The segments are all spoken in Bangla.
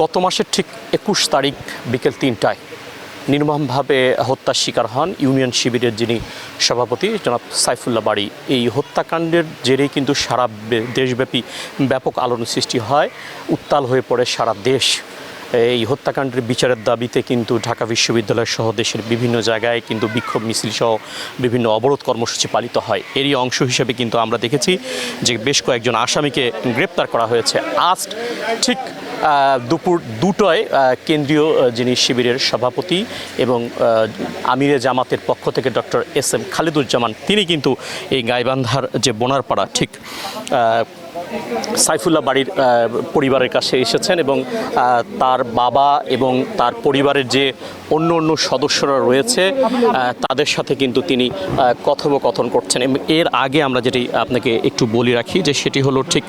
গত মাসের ঠিক ২১ তারিখ বিকেল ৩টায় নির্মমভাবে হত্যার শিকার হন ইউনিয়ন শিবিরের যিনি সভাপতি জনাব সাইফুল্লাহ বারী। এই হত্যাকাণ্ডের জেরেই কিন্তু সারা দেশব্যাপী ব্যাপক আলোড়ন সৃষ্টি হয়, উত্তাল হয়ে পড়ে সারা দেশ। এই হত্যাকাণ্ডের বিচারের দাবিতে কিন্তু ঢাকা বিশ্ববিদ্যালয় সহ দেশের বিভিন্ন জায়গায় কিন্তু বিক্ষোভ মিছিল সহ বিভিন্ন অবরোধ কর্মসূচি পালিত হয়। এরই অংশ হিসেবে কিন্তু আমরা দেখেছি যে বেশ কয়েকজন আসামিকে গ্রেপ্তার করা হয়েছে। আজ ঠিক দুপুর ২টায় কেন্দ্রীয় যিনি শিবিরের সভাপতি এবং আমিরে জামাতের পক্ষ থেকে ডক্টর এস.এম. খালিদুজ্জামান তিনি কিন্তু এই গাইবান্ধার যে বোনারপাড়া ঠিক সাইফুল্লাহ বারীর পরিবারের কাছে এসেছেন এবং তার বাবা এবং তার পরিবারের যে অন্য সদস্যরা রয়েছে তাদের সাথে কিন্তু তিনি কথোপকথন করছেন। এর আগে আমরা যেটি আপনাকে একটু বলে রাখি যে সেটি হলো ঠিক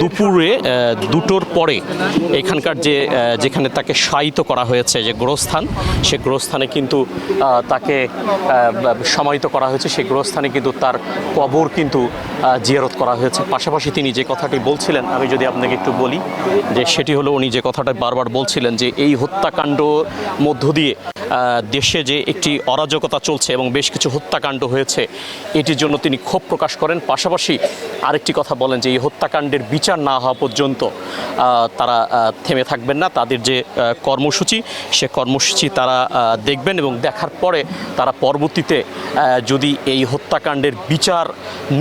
দুপুরে ২টোর পরে এখানকার যেখানে তাকে শায়িত করা হয়েছে যে গোরস্থান, সে গোরস্থানে কিন্তু তাকে সমাহিত করা হয়েছে। সেই গোরস্থানে কিন্তু তার কবর কিন্তু জিয়ারত করা হয়েছে। পাশাপাশি তিনি যে কথাটি বলছিলেন আমি যদি আপনাকে একটু বলি যে সেটি হলো উনি যে কথাটা বারবার বলছিলেন যে এই হত্যাকাণ্ড মধ্য দিয়ে দেশে যে একটি অরাজকতা চলছে এবং বেশ কিছু হত্যাকাণ্ড হয়েছে এটির জন্য তিনি ক্ষোভ প্রকাশ করেন। পাশাপাশি আরেকটি কথা বলেন যে এই হত্যাকাণ্ডের বিচার না হওয়া পর্যন্ত তারা থেমে থাকবেন না। তাদের যে কর্মসূচি সে কর্মসূচি তারা দেখবেন এবং দেখার পরে তারা পরবর্তীতে যদি এই হত্যাকাণ্ডের বিচার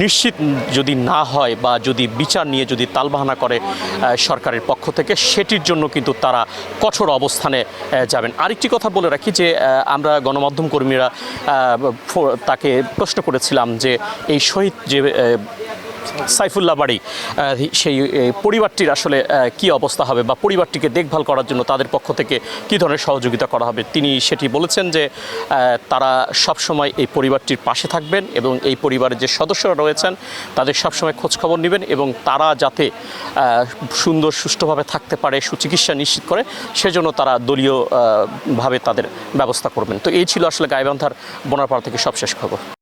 নিশ্চিত যদি না হয় বা যদি বিচার নিয়ে যদি তালবাহানা করে সরকারের পক্ষ থেকে সেটির জন্য কিন্তু তারা কঠোর অবস্থানে যাবেন। আরেকটি কথা বলে রাখি যে আমরা গণমাধ্যম কর্মীরা তাকে প্রশ্ন করেছিলাম যে এই শহীদ যে সাইফুল্লাহ বারী সেই পরিবারটির আসলে কি অবস্থা হবে বা পরিবারটিকে দেখভাল করার জন্য তাদের পক্ষ থেকে কী ধরনের সহযোগিতা করা হবে। তিনি সেটি বলেছেন যে তারা সবসময় এই পরিবারটির পাশে থাকবেন এবং এই পরিবারের যে সদস্যরা রয়েছেন তাদের সবসময় খোঁজখবর নেবেন এবং তারা যাতে সুন্দর সুষ্ঠুভাবে থাকতে পারে, সুচিকিৎসা নিশ্চিত করে সেজন্য তারা দলীয়ভাবে তাদের ব্যবস্থা করবেন। তো এই ছিল আসলে গাইবান্ধার বোনারপাড়া থেকে সবশেষ খবর।